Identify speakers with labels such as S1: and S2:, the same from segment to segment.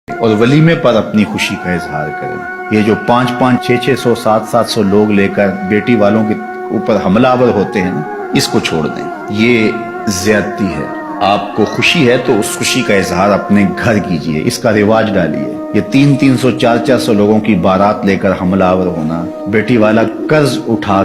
S1: اور वलीमे पर अपनी खुशी का इजहार करें। ये जो 500, 600, 700 लोग लेकर बेटी वालों के ऊपर हमलावर होते हैं ना, इसको छोड़ दें, ये ज्यादती है। आपको खुशी है तो उस खुशी का इजहार अपने घर कीजिए, इसका रिवाज डालिए। ये 300, 400 लोगों की बारात लेकर हमलावर होना, बेटी वाला कर्ज उठा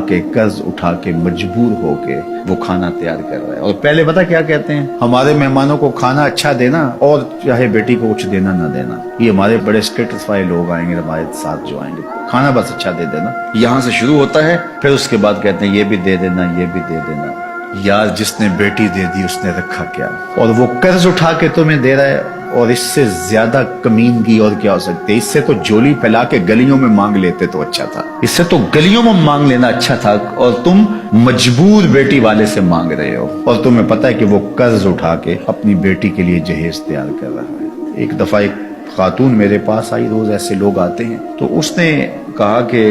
S1: के मजबूर होके वो खाना तैयार कर रहा है। और पहले पता क्या कहते हैं, हमारे मेहमानों को खाना अच्छा देना और चाहे बेटी को कुछ देना ना देना। ये हमारे बड़े स्टेटसफाई लोग आएंगे हमारे साथ जो आएंगे, खाना बस अच्छा दे देना, यहाँ से शुरू होता है। फिर उसके बाद कहते हैं ये भी दे देना, ये भी दे देना। यार जिसने बेटी दे दी उसने रखा क्या, और वो कर्ज उठा के तुम्हें दे रहा है। और इससे ज्यादा कमीनगी और क्या हो सकती है। इससे तो झोली फैला के गलियों में मांग लेते तो अच्छा था, इससे तो गलियों में मांग लेना अच्छा था। और तुम मजबूर बेटी वाले से मांग रहे हो, और तुम्हें पता है कि वो कर्ज उठा के अपनी बेटी के लिए जहेज तैयार कर रहा है। एक दफा एक खातून मेरे पास आई, रोज ऐसे लोग आते हैं, तो उसने कहा कि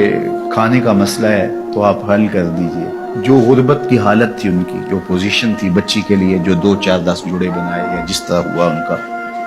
S1: खाने का मसला है तो आप हल कर दीजिए। जो गुर्बत की हालत थी उनकी, जो पोजीशन थी बच्ची के लिए, जो 2, 4, 10 जुड़े बनाए या जिस तरह हुआ उनका,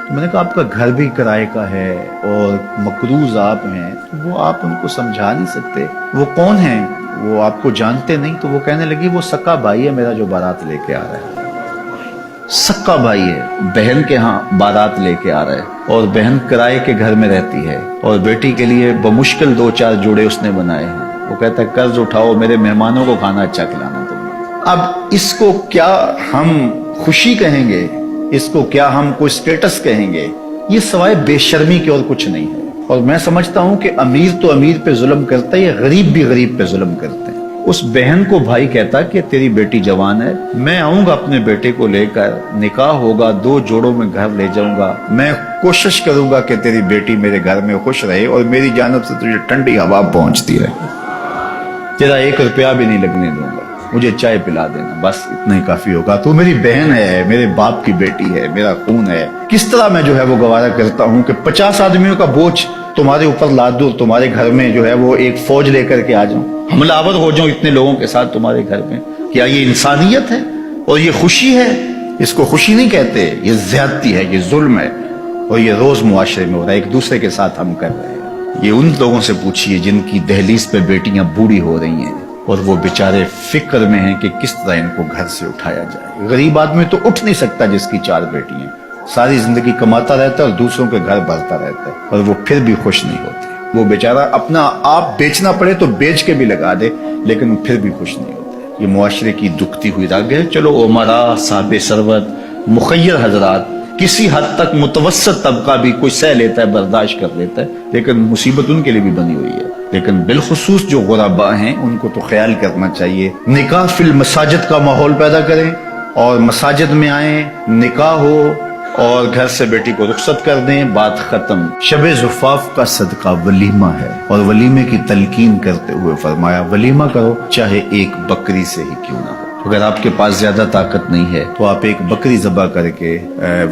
S1: तो मैंने कहा आपका घर भी किराए का है और मकरूज आप हैं, तो वो आप उनको समझा नहीं सकते। वो कौन है, वो आपको जानते नहीं। तो वो कहने लगी वो सक्का भाई है मेरा जो बारात लेके आ रहा है। सक्का भाई है, बहन के यहाँ बारात लेके आ रहा है, और बहन किराए के घर में रहती है, और बेटी के लिए बमुश्किल 2, 4 जोड़े उसने बनाए हैं। वो कहता है कर्ज उठाओ, मेरे मेहमानों को खाना अच्छा खिलाना तुम। अब इसको क्या हम खुशी कहेंगे, इसको क्या हम कोई स्टेटस कहेंगे? ये सवाए बेशर्मी के और कुछ नहीं है। और मैं समझता हूं कि अमीर तो अमीर पे जुल्म करता है, गरीब भी गरीब पे जुल्म करते हैं। उस बहन को भाई कहता कि तेरी बेटी जवान है, मैं आऊंगा अपने बेटे को लेकर, निकाह होगा, 2 जोड़ों में घर ले जाऊंगा, मैं कोशिश करूंगा कि तेरी बेटी मेरे घर में खुश रहे और मेरी जानब से तुझे ठंडी हवा पहुंचती रहे, तेरा 1 रुपया भी नहीं लगने दूंगा, मुझे चाय पिला देना, बस इतना ही काफी होगा। तू मेरी बहन है, मेरे बाप की बेटी है, मेरा खून है। किस तरह मैं जो है वो गवारा करता हूँ कि 50 आदमियों का बोझ तुम्हारे ऊपर लाद दूं, तुम्हारे घर में जो है वो एक फौज लेकर के आ जाऊं, हमलावर हो जाऊं इतने लोगों के साथ तुम्हारे घर में। क्या ये इंसानियत है और ये खुशी है? इसको खुशी नहीं कहते, ये ज्यादती है, ये जुल्म है, और ये रोज मुआशरे में हो रहा है, एक दूसरे के साथ हम कर रहे हैं। ये उन लोगों से पूछिए जिनकी दहलीज पे बेटियां बूढ़ी हो रही हैं और वो बेचारे फिक्र में हैं कि किस तरह इनको घर से उठाया जाए। गरीब आदमी तो उठ नहीं सकता जिसकी 4 बेटियां, सारी जिंदगी कमाता रहता है और दूसरों के घर भरता रहता है, और वो फिर भी खुश नहीं होते। वो बेचारा अपना आप बेचना पड़े तो बेच के भी लगा दे, लेकिन फिर भी खुश नहीं होते। ये मुआशरे की दुखती हुई राग है। चलो उमरा, साहब सरवत, मुखय्यर हजरात, किसी हद तक मुतवस्सित तबका भी कोई सह लेता है, बर्दाश्त कर लेता है, लेकिन मुसीबत उनके लिए भी बनी हुई है। लेकिन बिलखुसूस जो गुरबा हैं उनको तो ख्याल करना चाहिए। निकाह फिल मसाजिद का माहौल पैदा करें, और मसाजिद में आए, निकाह हो, और घर से बेटी को रुखसत कर दें, बात खत्म। शब ज़ुफ़ाफ़ का सदका वलीमा है, और वलीमे की तलकीन करते हुए फरमाया वलीमा करो चाहे एक बकरी से ही क्यों ना हो। अगर आपके पास ज्यादा ताकत नहीं है तो आप एक बकरी ज़बा करके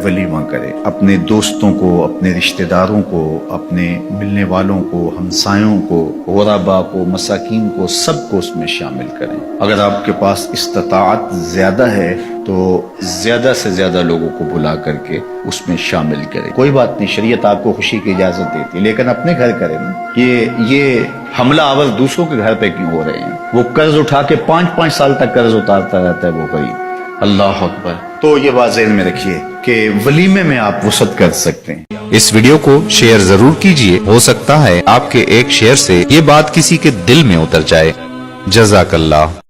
S1: वलीमा करें। अपने दोस्तों को, अपने रिश्तेदारों को, अपने मिलने वालों को, हमसायों को, गुरबा को, मसाकीन को, सबको उसमें शामिल करें। अगर आपके पास इस्ताअत ज्यादा है तो ज्यादा से ज्यादा लोगों को बुला करके उसमें शामिल करें। कोई बात नहीं, शरीयत आपको खुशी की इजाजत देती है, लेकिन अपने घर करें ना। ये हमला आवर दूसरों के घर पे क्यों हो रहे हैं? वो कर्ज उठा के 5-5 साल तक कर्ज उतारता रहता है वो गरीब। अल्लाह अकबर। तो ये बात ज़हन में रखिए कि वलीमे में आप वसत कर सकते हैं।
S2: इस वीडियो को शेयर जरूर कीजिए, हो सकता है आपके एक शेयर से ये बात किसी के दिल में उतर जाए। जज़ाकल्लाह।